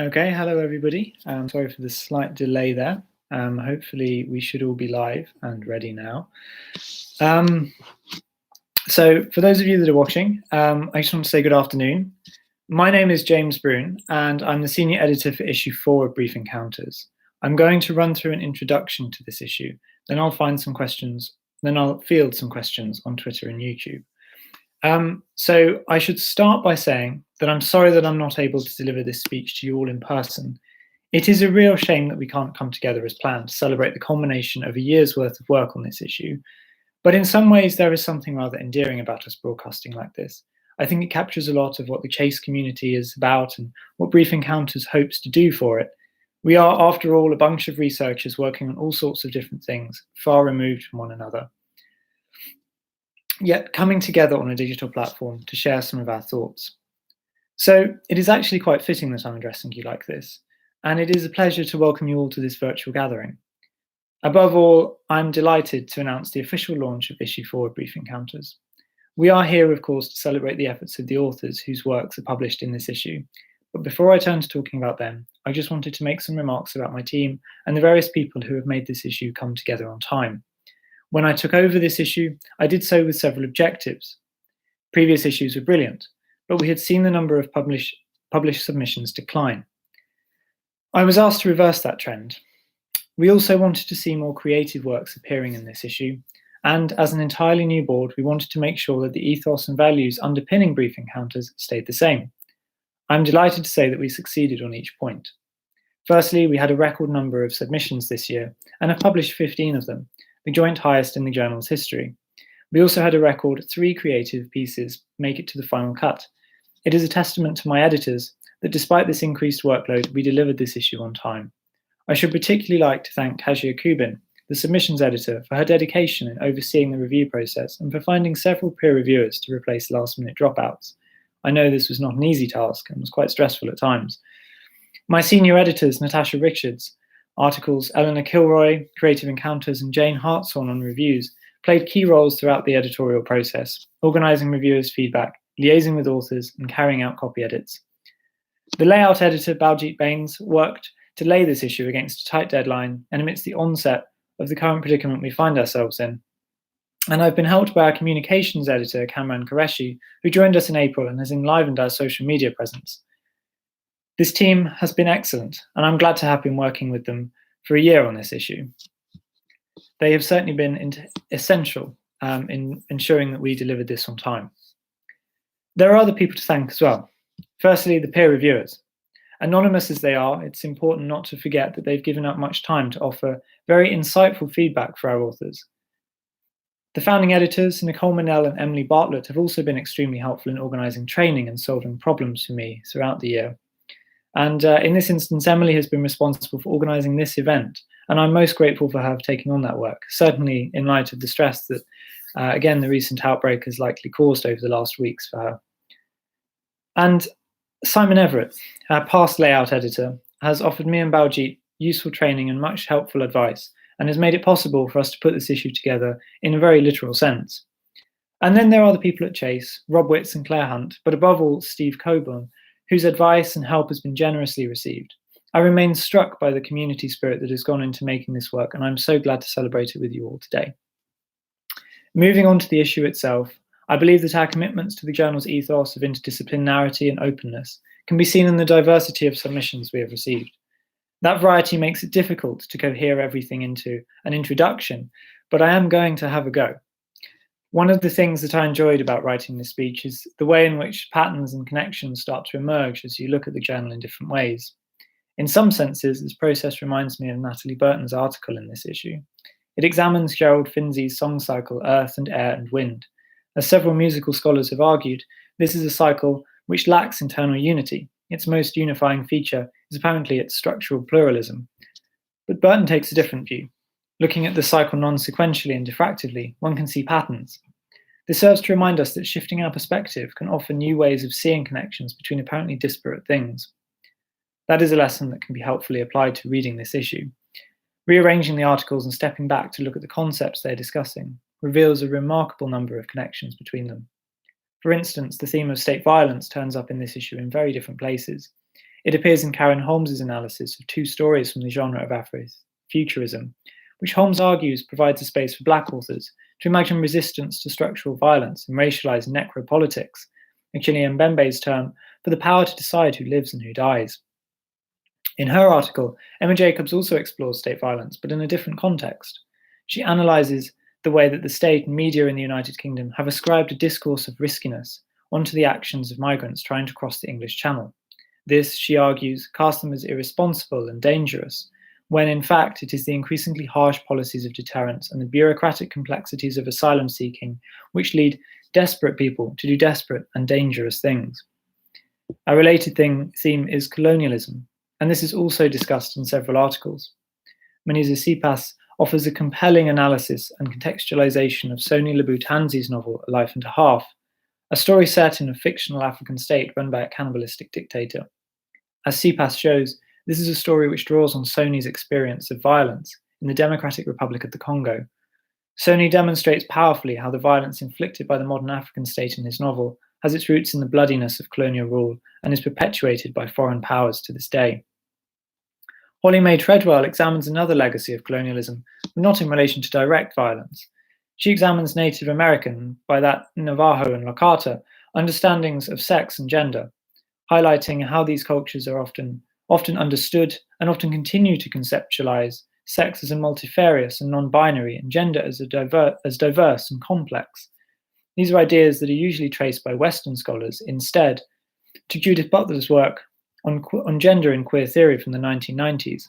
Okay, hello everybody. Sorry for the slight delay there. Hopefully we should all be live and ready now. So for those of you that are watching, I just want to say good afternoon. My name is James Brune and I'm the Senior Editor for Issue 4 of Brief Encounters. I'm going to run through an introduction to this issue, then I'll field some questions on Twitter and YouTube. So I should start by saying that I'm sorry that I'm not able to deliver this speech to you all in person. It is a real shame that we can't come together as planned to celebrate the culmination of a year's worth of work on this issue. But in some ways, there is something rather endearing about us broadcasting like this. I think it captures a lot of what the Chase community is about and what Brief Encounters hopes to do for it. We are, after all, a bunch of researchers working on all sorts of different things, far removed from one another, yet coming together on a digital platform to share some of our thoughts. So it is actually quite fitting that I'm addressing you like this, and it is a pleasure to welcome you all to this virtual gathering. Above all, I'm delighted to announce the official launch of Issue 4 of Brief Encounters. We are here, of course, to celebrate the efforts of the authors whose works are published in this issue. But before I turn to talking about them, I just wanted to make some remarks about my team and the various people who have made this issue come together on time. When I took over this issue, I did so with several objectives. Previous issues were brilliant, but we had seen the number of published submissions decline. I was asked to reverse that trend. We also wanted to see more creative works appearing in this issue, and as an entirely new board, we wanted to make sure that the ethos and values underpinning Brief Encounters stayed the same. I'm delighted to say that we succeeded on each point. Firstly, we had a record number of submissions this year, and have published 15 of them, the joint highest in the journal's history. We also had a record 3 creative pieces make it to the final cut. It is a testament to my editors that despite this increased workload, we delivered this issue on time. I should particularly like to thank Hajia Kubin, the submissions editor, for her dedication in overseeing the review process and for finding several peer reviewers to replace last-minute dropouts. I know this was not an easy task and was quite stressful at times. My senior editors, Natasha Richards, articles Eleanor Kilroy, Creative Encounters, and Jane Hartshorn on reviews played key roles throughout the editorial process, organising reviewers' feedback, liaising with authors, and carrying out copy edits. The layout editor, Baljit Baines, worked to lay this issue against a tight deadline and amidst the onset of the current predicament we find ourselves in. And I've been helped by our communications editor, Kamran Qureshi, who joined us in April and has enlivened our social media presence. This team has been excellent, and I'm glad to have been working with them for a year on this issue. They have certainly been essential in ensuring that we delivered this on time. There are other people to thank as well. Firstly, the peer reviewers. Anonymous as they are, it's important not to forget that they've given up much time to offer very insightful feedback for our authors. The founding editors, Nicole Manell and Emily Bartlett, have also been extremely helpful in organising training and solving problems for me throughout the year. And in this instance, Emily has been responsible for organising this event, and I'm most grateful for her for taking on that work, certainly in light of the stress that, again, the recent outbreak has likely caused over the last weeks for her. And Simon Everett, our past layout editor, has offered me and Baljit useful training and much helpful advice, and has made it possible for us to put this issue together in a very literal sense. And then there are the people at Chase, Rob Witts and Claire Hunt, but above all, Steve Coburn, whose advice and help has been generously received. I remain struck by the community spirit that has gone into making this work, and I'm so glad to celebrate it with you all today. Moving on to the issue itself, I believe that our commitments to the journal's ethos of interdisciplinarity and openness can be seen in the diversity of submissions we have received. That variety makes it difficult to cohere everything into an introduction, but I am going to have a go. One of the things that I enjoyed about writing this speech is the way in which patterns and connections start to emerge as you look at the journal in different ways. In some senses, this process reminds me of Natalie Burton's article in this issue. It examines Gerald Finzi's song cycle, Earth and Air and Wind. As several musical scholars have argued, this is a cycle which lacks internal unity. Its most unifying feature is apparently its structural pluralism. But Burton takes a different view. Looking at the cycle non-sequentially and diffractively, one can see patterns. This serves to remind us that shifting our perspective can offer new ways of seeing connections between apparently disparate things. That is a lesson that can be helpfully applied to reading this issue. Rearranging the articles and stepping back to look at the concepts they're discussing reveals a remarkable number of connections between them. For instance, the theme of state violence turns up in this issue in very different places. It appears in Karen Holmes's analysis of two stories from the genre of Afrofuturism, which Holmes argues provides a space for Black authors to imagine resistance to structural violence and racialized necropolitics, Achille Mbembe's term for the power to decide who lives and who dies. In her article, Emma Jacobs also explores state violence, but in a different context. She analyzes the way that the state and media in the United Kingdom have ascribed a discourse of riskiness onto the actions of migrants trying to cross the English Channel. This, she argues, casts them as irresponsible and dangerous, when in fact it is the increasingly harsh policies of deterrence and the bureaucratic complexities of asylum seeking which lead desperate people to do desperate and dangerous things. A related theme is colonialism, and this is also discussed in several articles. Munisa Sipas offers a compelling analysis and contextualization of Soni Lebu-Tanzi's novel A Life and a Half, a story set in a fictional African state run by a cannibalistic dictator. As Sipas shows, this is a story which draws on Soni's experience of violence in the Democratic Republic of the Congo. Soni demonstrates powerfully how the violence inflicted by the modern African state in his novel has its roots in the bloodiness of colonial rule and is perpetuated by foreign powers to this day. Holly Mae Treadwell examines another legacy of colonialism, but not in relation to direct violence. She examines Native American, by that Navajo and Lakota, understandings of sex and gender, highlighting how these cultures are often understood and often continue to conceptualize sex as a multifarious and non-binary, and gender as diverse and complex. These are ideas that are usually traced by Western scholars instead to Judith Butler's work on gender in queer theory from the 1990s.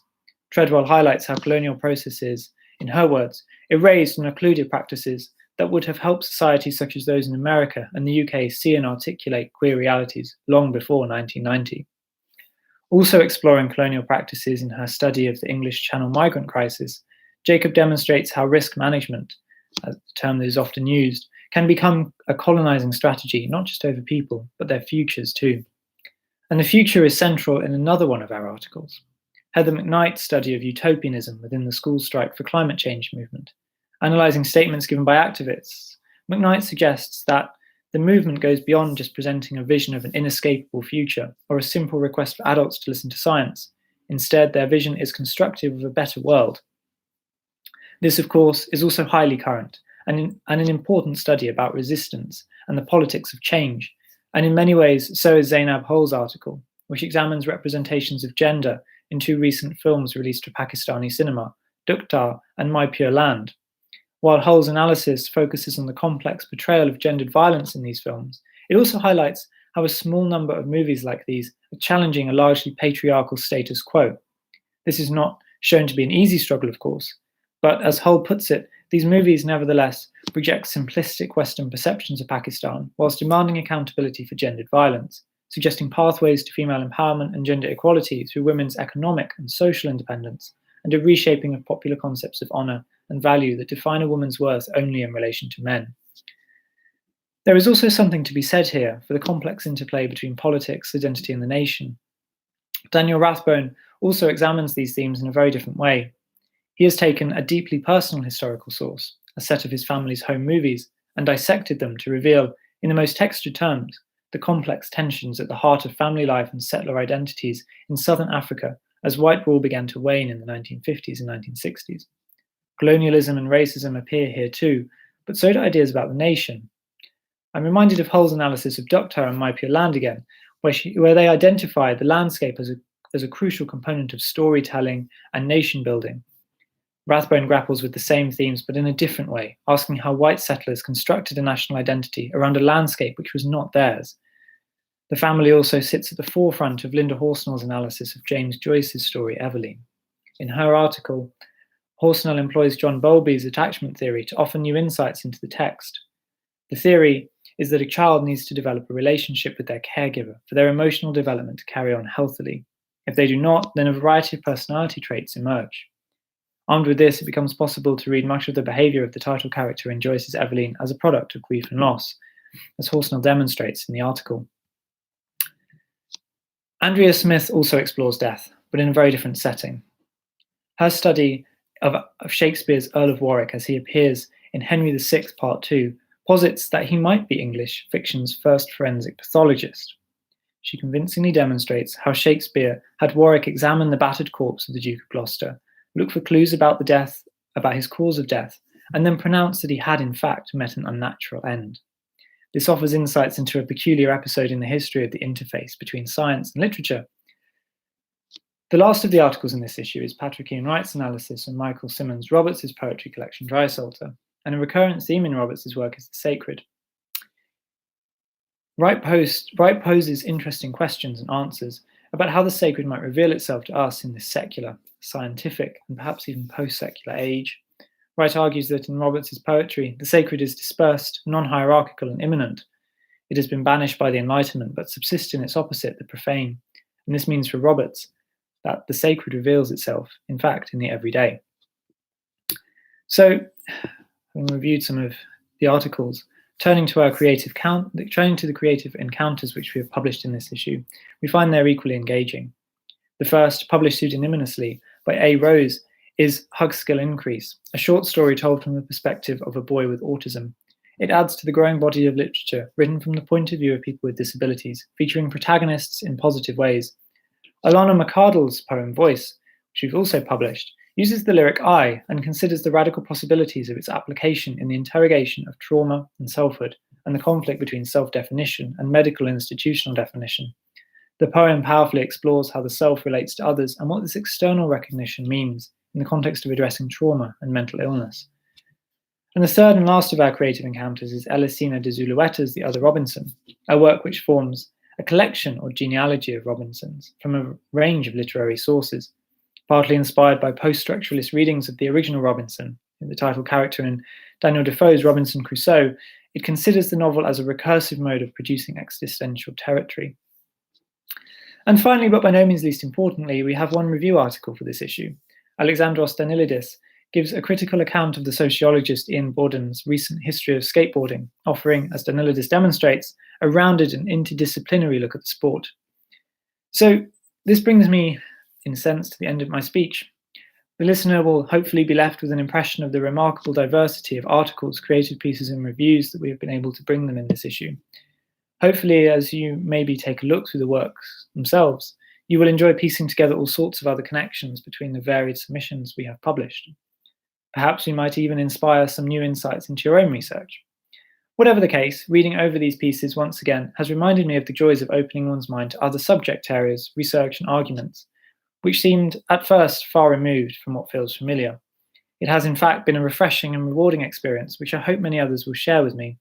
Treadwell highlights how colonial processes, in her words, erased and occluded practices that would have helped societies such as those in America and the UK see and articulate queer realities long before 1990. Also exploring colonial practices in her study of the English Channel migrant crisis, Jacob demonstrates how risk management, a term that is often used, can become a colonizing strategy, not just over people, but their futures too. And the future is central in another one of our articles, Heather McKnight's study of utopianism within the school strike for climate change movement. Analyzing statements given by activists, McKnight suggests that the movement goes beyond just presenting a vision of an inescapable future or a simple request for adults to listen to science. Instead, their vision is constructive of a better world. This, of course, is also highly current and an important study about resistance and the politics of change. And in many ways, so is Zainab Hol's article, which examines representations of gender in two recent films released for Pakistani cinema, Dukhtar and My Pure Land. While Hull's analysis focuses on the complex portrayal of gendered violence in these films, it also highlights how a small number of movies like these are challenging a largely patriarchal status quo. This is not shown to be an easy struggle, of course, but as Hull puts it, these movies nevertheless project simplistic Western perceptions of Pakistan whilst demanding accountability for gendered violence, suggesting pathways to female empowerment and gender equality through women's economic and social independence, and a reshaping of popular concepts of honour and value that define a woman's worth only in relation to men. There is also something to be said here for the complex interplay between politics, identity, and the nation. Daniel Rathbone also examines these themes in a very different way. He has taken a deeply personal historical source, a set of his family's home movies, and dissected them to reveal, in the most textured terms, the complex tensions at the heart of family life and settler identities in southern Africa as white rule began to wane in the 1950s and 1960s. Colonialism and racism appear here too, but so do ideas about the nation. I'm reminded of Hull's analysis of Dukhtar and My Pure Land again, where they identify the landscape as a crucial component of storytelling and nation building. Rathbone grapples with the same themes, but in a different way, asking how white settlers constructed a national identity around a landscape which was not theirs. The family also sits at the forefront of Linda Horsnell's analysis of James Joyce's story, Eveline. In her article, Horsnell employs John Bowlby's attachment theory to offer new insights into the text. The theory is that a child needs to develop a relationship with their caregiver for their emotional development to carry on healthily. If they do not, then a variety of personality traits emerge. Armed with this, it becomes possible to read much of the behaviour of the title character in Joyce's Eveline as a product of grief and loss, as Horsnell demonstrates in the article. Andrea Smith also explores death, but in a very different setting. Her study of Shakespeare's Earl of Warwick as he appears in Henry VI Part 2 posits that he might be English fiction's first forensic pathologist. she convincingly demonstrates how Shakespeare had Warwick examine the battered corpse of the Duke of Gloucester, look for clues about his cause of death, and then pronounce that he had in fact met an unnatural end. This offers insights into a peculiar episode in the history of the interface between science and literature. The last of the articles in this issue is Patrick Ian Wright's analysis of Michael Simmons Roberts' poetry collection Drysalter, and a recurrent theme in Roberts' work is the sacred. Wright poses interesting questions and answers about how the sacred might reveal itself to us in this secular, scientific, and perhaps even post-secular age. Wright argues that in Roberts' poetry, the sacred is dispersed, non-hierarchical, and immanent. It has been banished by the Enlightenment, but subsists in its opposite, the profane. And this means for Roberts that the sacred reveals itself, in fact, in the everyday. So, having reviewed some of the articles, turning to the creative encounters which we have published in this issue, we find they're equally engaging. The first, published pseudonymously by A. Rose, is Hug Skill Increase, a short story told from the perspective of a boy with autism. It adds to the growing body of literature written from the point of view of people with disabilities, featuring protagonists in positive ways. Alana McCardle's poem Voice, which we've also published, uses the lyric I and considers the radical possibilities of its application in the interrogation of trauma and selfhood and the conflict between self-definition and medical institutional definition. The poem powerfully explores how the self relates to others and what this external recognition means in the context of addressing trauma and mental illness. And the third and last of our creative encounters is Elisina de Zulueta's The Other Robinson, a work which forms a collection or genealogy of Robinsons from a range of literary sources, partly inspired by post-structuralist readings of the original Robinson, the title character in Daniel Defoe's Robinson Crusoe. It considers the novel as a recursive mode of producing existential territory. And finally, but by no means least importantly, we have one review article for this issue. Alexandros Danilidis gives a critical account of the sociologist Ian Borden's recent history of skateboarding, offering, as Danilidis demonstrates, a rounded and interdisciplinary look at the sport. So this brings me, in a sense, to the end of my speech. The listener will hopefully be left with an impression of the remarkable diversity of articles, creative pieces, and reviews that we have been able to bring them in this issue. Hopefully, as you maybe take a look through the works themselves, you will enjoy piecing together all sorts of other connections between the varied submissions we have published. Perhaps we might even inspire some new insights into your own research. Whatever the case, reading over these pieces once again has reminded me of the joys of opening one's mind to other subject areas, research, and arguments, which seemed at first far removed from what feels familiar. It has in fact been a refreshing and rewarding experience, which I hope many others will share with me.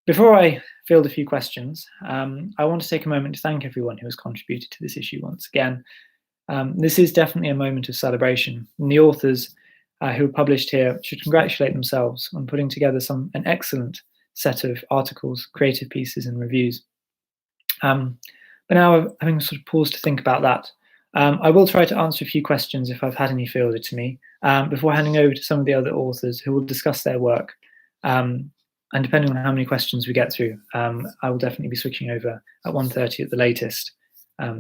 Before I field a few questions, I want to take a moment to thank everyone who has contributed to this issue once again. This is definitely a moment of celebration, and the authors who are published here should congratulate themselves on putting together an excellent set of articles, creative pieces, and reviews. But now, having sort of paused to think about that, I will try to answer a few questions if I've had any fielded to me, before handing over to some of the other authors who will discuss their work. And depending on how many questions we get through, I will definitely be switching over at 1:30 at the latest.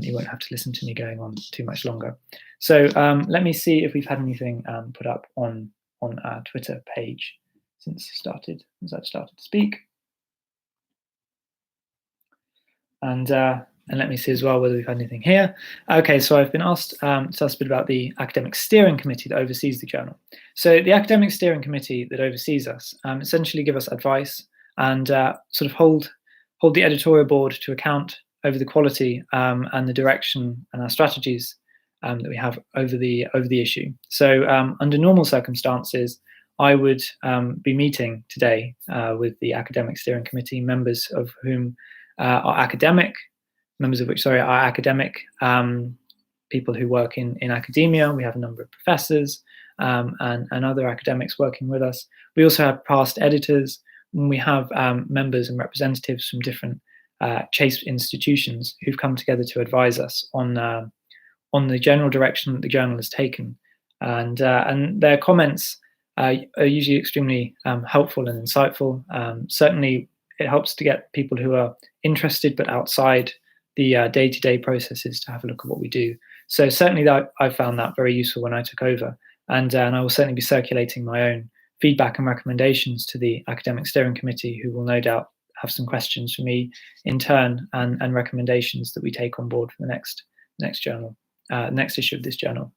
You won't have to listen to me going on too much longer. So let me see if we've had anything put up on our Twitter page since I've started to speak. And let me see as well whether we've had anything here. Okay, so I've been asked to tell us a bit about the Academic Steering Committee that oversees the journal. So the Academic Steering Committee that oversees us essentially give us advice and sort of hold the editorial board to account over the quality and the direction and our strategies that we have over the issue. So under normal circumstances, I would be meeting today with the Academic Steering Committee, members of whom are academic, people who work in academia. We have a number of professors and other academics working with us. We also have past editors, and we have members and representatives from different Chase institutions who've come together to advise us on the general direction that the journal has taken. And their comments are usually extremely helpful and insightful. Certainly, it helps to get people who are interested but outside the day-to-day processes to have a look at what we do. So certainly that I found that very useful when I took over, and I will certainly be circulating my own feedback and recommendations to the Academic Steering Committee, who will no doubt have some questions for me in turn, and recommendations that we take on board for the next journal, next issue of this journal.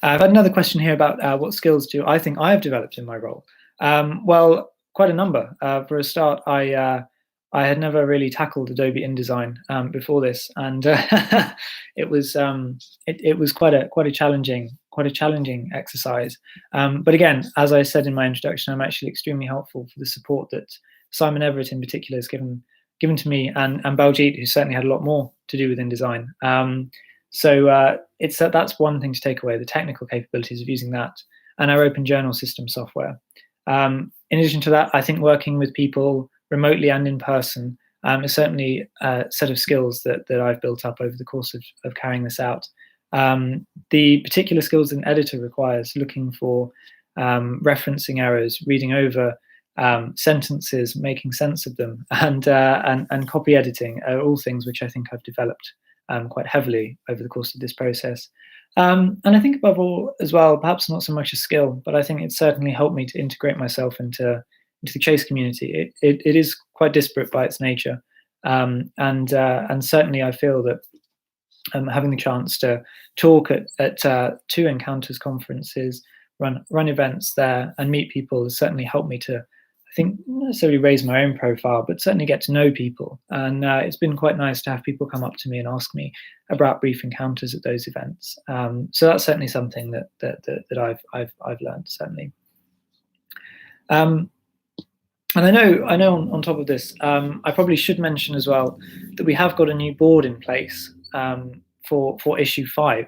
I've had another question here about what skills do I think I have developed in my role. Well, quite a number. For a start, I had never really tackled Adobe InDesign before this, and it was quite a challenging exercise. But again, as I said in my introduction, I'm actually extremely helpful for the support that Simon Everett in particular has given to me, and Baljit, who certainly had a lot more to do with InDesign. So that's one thing to take away: the technical capabilities of using that and our Open Journal system software. In addition to that, I think working with people remotely and in person is certainly a set of skills that I've built up over the course of carrying this out. The particular skills an editor requires, looking for referencing errors, reading over sentences, making sense of them, and copy editing, are all things which I think I've developed quite heavily over the course of this process. And I think above all as well, perhaps not so much a skill, but I think it's certainly helped me to integrate myself into the Chase community. It is quite disparate by its nature, and certainly I feel that having the chance to talk at 2 Encounters conferences, run events there, and meet people has certainly helped me to, I think, not necessarily raise my own profile, but certainly get to know people. And it's been quite nice to have people come up to me and ask me about brief encounters at those events. So that's certainly something that I've learned, certainly. And I know on top of this, I probably should mention as well that we have got a new board in place for issue 5,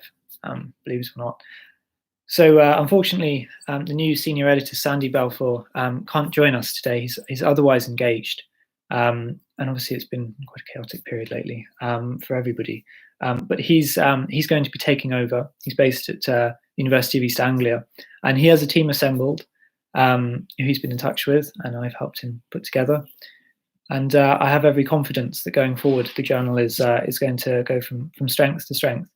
believe it or not. So unfortunately, the new senior editor, Sandy Balfour, can't join us today. He's otherwise engaged. And obviously it's been quite a chaotic period lately for everybody. But he's going to be taking over. He's based at University of East Anglia, and he has a team assembled who he's been in touch with, and I've helped him put together. And I have every confidence that going forward, the journal is going to go from strength to strength.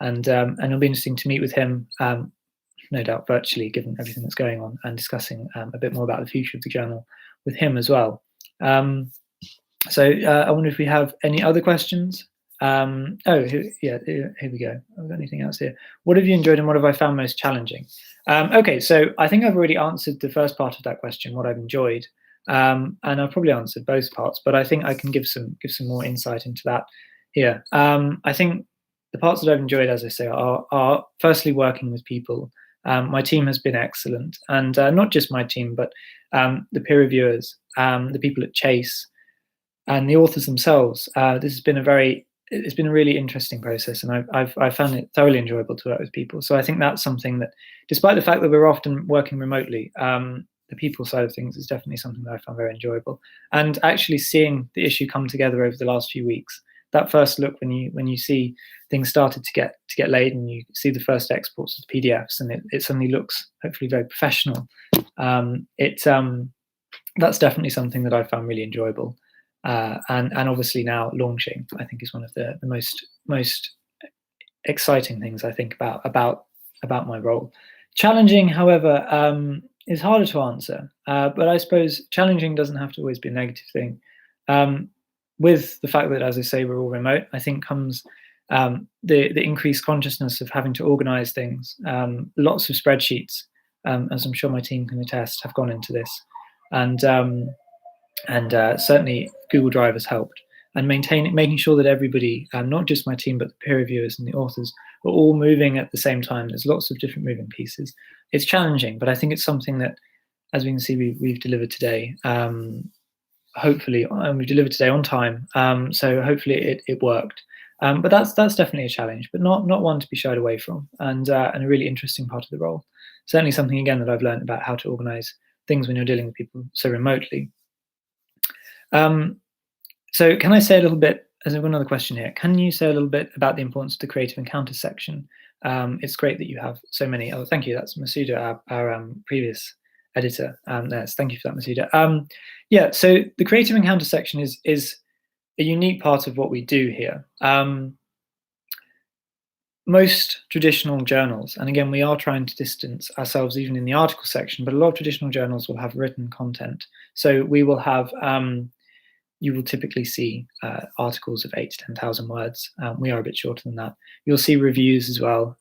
And it'll be interesting to meet with him, no doubt virtually, given everything that's going on, and discussing a bit more about the future of the journal with him as well. So I wonder if we have any other questions. Here we go. Have we got anything else here? What have you enjoyed and what have I found most challenging? Okay, so I think I've already answered the first part of that question, what I've enjoyed, and I've probably answered both parts, but I think I can give some more insight into that here. I think the parts that I've enjoyed, as I say, are firstly working with people. My team has been excellent, and not just my team, but the peer reviewers, the people at Chase, and the authors themselves. This has been it's been a really interesting process, and I've found it thoroughly enjoyable to work with people. So I think that's something that, despite the fact that we're often working remotely, the people side of things is definitely something that I found very enjoyable. And actually seeing the issue come together over the last few weeks, that first look when you see things started to get laid, and you see the first exports of the PDFs, and it suddenly looks hopefully very professional. That's definitely something that I found really enjoyable. And obviously now launching, I think, is one of the most exciting things I think about my role. Challenging, however, is harder to answer, but I suppose challenging doesn't have to always be a negative thing. With the fact that, as I say, we're all remote, I think comes the increased consciousness of having to organize things. Lots of spreadsheets, as I'm sure my team can attest, have gone into this, and certainly Google Drive has helped. And making sure that everybody, not just my team, but the peer reviewers and the authors, are all moving at the same time. There's lots of different moving pieces. It's challenging, but I think it's something that, as we can see, we've delivered today. Hopefully, we've delivered today on time. So hopefully it worked. But that's definitely a challenge, but not one to be shied away from, and a really interesting part of the role. Certainly something, again, that I've learned about how to organize things when you're dealing with people so remotely. So can I say a little bit, as I've got another question here, can you say a little bit about the importance of the Creative Encounters section? It's great that you have so many. Oh, thank you. That's Masuda, our previous editor. Yes, thank you for that, Masuda. Yeah, so the Creative Encounters section is a unique part of what we do here. Most traditional journals, and again, we are trying to distance ourselves even in the article section, but a lot of traditional journals will have written content. So we will have you will typically see articles of 8 to 10,000 words. We are a bit shorter than that. You'll see reviews as well.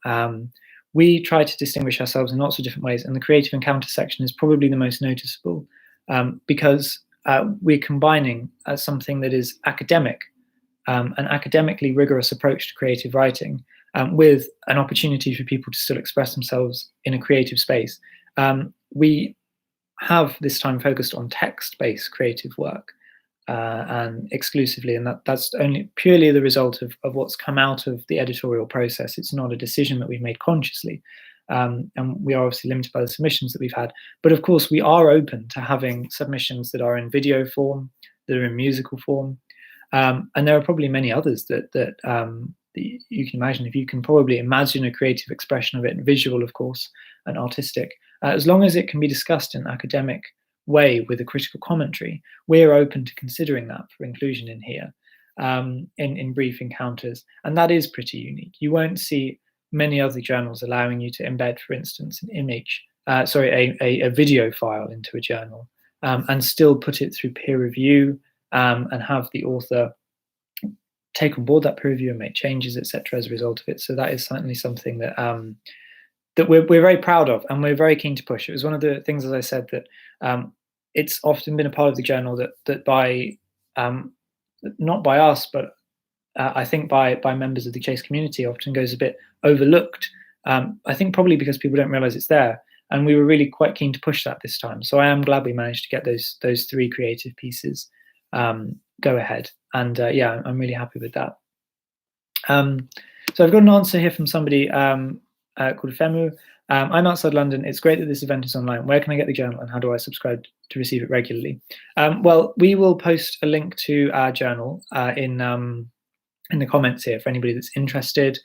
We try to distinguish ourselves in lots of different ways, and the creative encounter section is probably the most noticeable because we're combining something that is academic, an academically rigorous approach to creative writing, with an opportunity for people to still express themselves in a creative space. We have this time focused on text-based creative work and exclusively, and that's only purely the result of what's come out of the editorial process. It's not a decision that we've made consciously, and we are obviously limited by the submissions that we've had. But of course, we are open to having submissions that are in video form, that are in musical form, and there are probably many others that you can imagine. If you can probably imagine a creative expression of it, visual, of course, and artistic, as long as it can be discussed in an academic way with a critical commentary, we're open to considering that for inclusion in here, in brief encounters. And that is pretty unique. You won't see many other journals allowing you to embed, for instance, an image, a video file into a journal, and still put it through peer review, and have the author take on board that peer review and make changes, etc., as a result of it. So that is certainly something that that we're very proud of, and we're very keen to push. It was one of the things, as I said, that it's often been a part of the journal that by not by us, but I think by members of the Chase community, often goes a bit overlooked. I think probably because people don't realise it's there, and we were really quite keen to push that this time. So I am glad we managed to get those 3 creative pieces go ahead, and yeah, I'm really happy with that. So I've got an answer here from somebody called Femu. I'm outside London. It's great that this event is online. Where can I get the journal, and how do I subscribe to receive it regularly? Well, we will post a link to our journal in the comments here for anybody that's interested.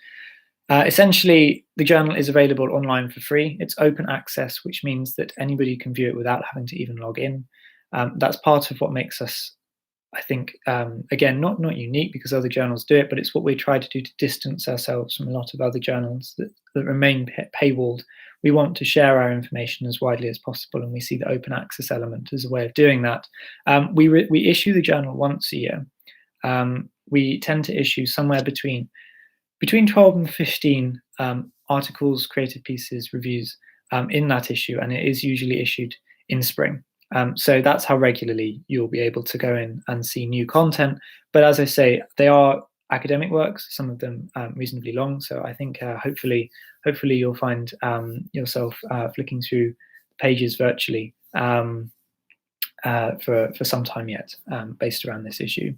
Essentially, the journal is available online for free. It's open access, which means that anybody can view it without having to even log in. That's part of what makes us, I think, again, not unique because other journals do it, but it's what we try to do to distance ourselves from a lot of other journals that remain paywalled. We want to share our information as widely as possible, and we see the open access element as a way of doing that. We issue the journal once a year. We tend to issue somewhere between 12 and 15 articles, creative pieces, reviews in that issue, and it is usually issued in spring. So that's how regularly you'll be able to go in and see new content. But as I say, they are academic works, some of them reasonably long. So I think hopefully you'll find yourself flicking through the pages virtually for some time yet, based around this issue.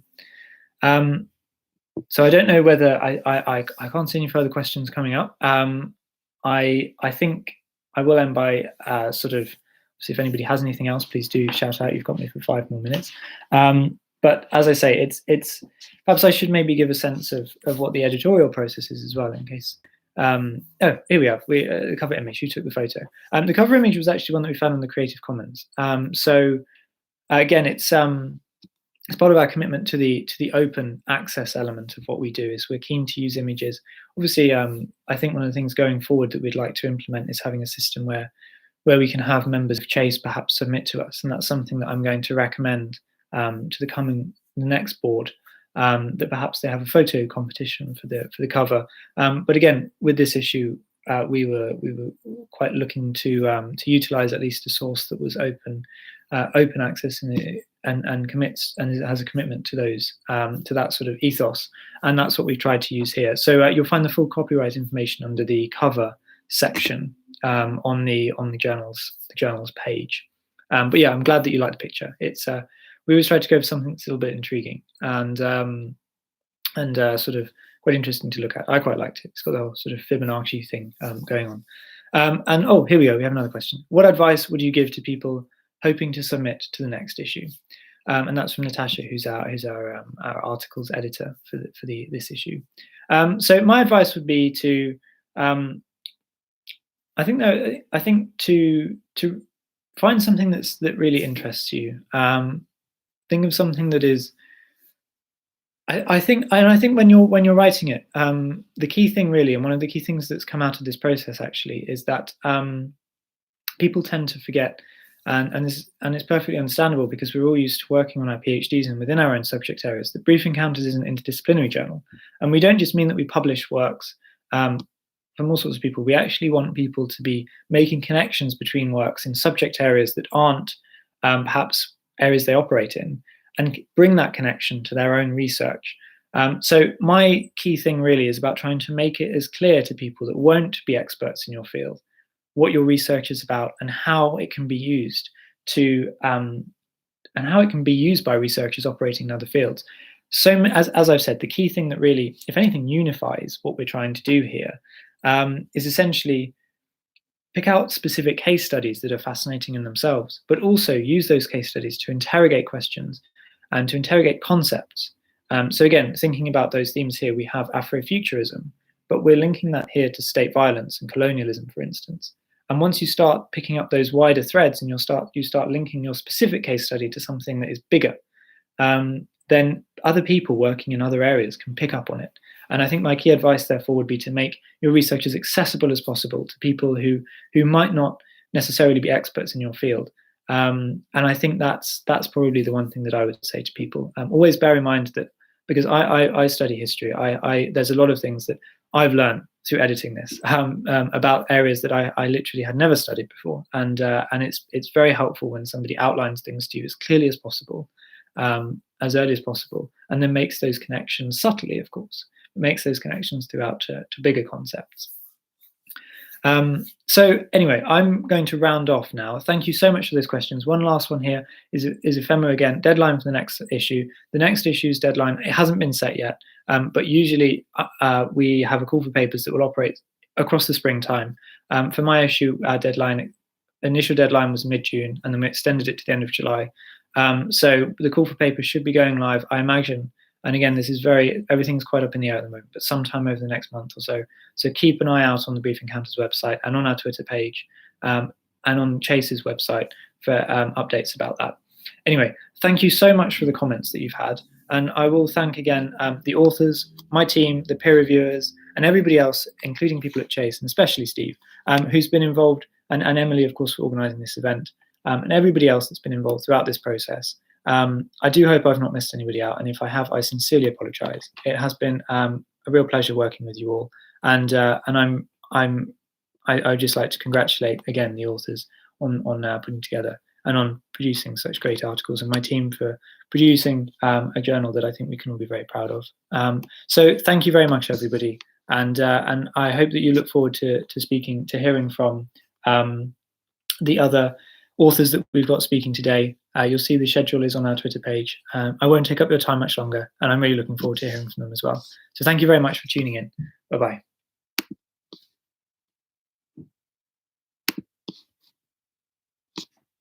So I don't know whether I can't see any further questions coming up. I think I will end by sort of, so if anybody has anything else, please do shout out. You've got me for 5 more minutes. But as I say, it's perhaps I should maybe give a sense of what the editorial process is as well, in case. Oh, here we are. The cover image. You took the photo. The cover image was actually one that we found on the Creative Commons. So again, it's part of our commitment to the open access element of what we do. Is we're keen to use images. Obviously, I think one of the things going forward that we'd like to implement is having a system where we can have members of Chase perhaps submit to us, and that's something that I'm going to recommend to the next board, that perhaps they have a photo competition for the cover. But again, with this issue, we were quite looking to utilize at least a source that was open access and commits and has a commitment to those to that sort of ethos, and that's what we've tried to use here. So you'll find the full copyright information under the cover section on the journal's page. But yeah, I'm glad that you like the picture. It's we always try to go for something that's a little bit intriguing and sort of quite interesting to look at. I quite liked it. It's got the whole sort of Fibonacci thing going on. And oh, here we go. We have another question. What advice would you give to people hoping to submit to the next issue? And that's from Natasha, who's our articles editor for this issue. So my advice would be to I think to find something that really interests you. Think of something that is. I think when you're writing it, the key thing really, and one of the key things that's come out of this process actually, is that people tend to forget And it's perfectly understandable because we're all used to working on our PhDs and within our own subject areas. The Brief Encounters is an interdisciplinary journal, and we don't just mean that we publish works from all sorts of people. We actually want people to be making connections between works in subject areas that aren't perhaps areas they operate in, and bring that connection to their own research. So my key thing really is about trying to make it as clear to people that won't be experts in your field what your research is about and how it can be used by researchers operating in other fields. So as I've said, the key thing that really, if anything, unifies what we're trying to do here is essentially pick out specific case studies that are fascinating in themselves, but also use those case studies to interrogate questions and to interrogate concepts. So again, thinking about those themes here, we have Afrofuturism, but we're linking that here to state violence and colonialism, for instance. And once you start picking up those wider threads and you start linking your specific case study to something that is bigger, then other people working in other areas can pick up on it. And I think my key advice, therefore, would be to make your research as accessible as possible to people who might not necessarily be experts in your field. And I think that's probably the one thing that I would say to people. Always bear in mind that because I study history, there's a lot of things that I've learned through editing this about areas that I literally had never studied before, and it's very helpful when somebody outlines things to you as clearly as possible, as early as possible, and then makes those connections subtly, of course, makes those connections throughout to bigger concepts. So anyway, I'm going to round off now. Thank you so much for those questions. One last one here is Ephemera again. Deadline for the next issue. The next issue's deadline, it hasn't been set yet, but usually we have a call for papers that will operate across the springtime. For my issue, our initial deadline was mid-June, and then we extended it to the end of July. So the call for papers should be going live, I imagine. And again, everything's quite up in the air at the moment, but sometime over the next month or so. So keep an eye out on the Brief Encounters website and on our Twitter page and on Chase's website for updates about that. Anyway, thank you so much for the comments that you've had. And I will thank again the authors, my team, the peer reviewers, and everybody else, including people at Chase, and especially Steve, who's been involved, and Emily, of course, for organising this event, and everybody else that's been involved throughout this process. I do hope I've not missed anybody out, and if I have, I sincerely apologise. It has been a real pleasure working with you all, and I'd just like to congratulate again the authors on putting together and on producing such great articles, and my team for producing a journal that I think we can all be very proud of. So thank you very much, everybody, and I hope that you look forward to hearing from the other authors that we've got speaking today. You'll see the schedule is on our Twitter page. I won't take up your time much longer, and I'm really looking forward to hearing from them as well. So thank you very much for tuning in. Bye-bye.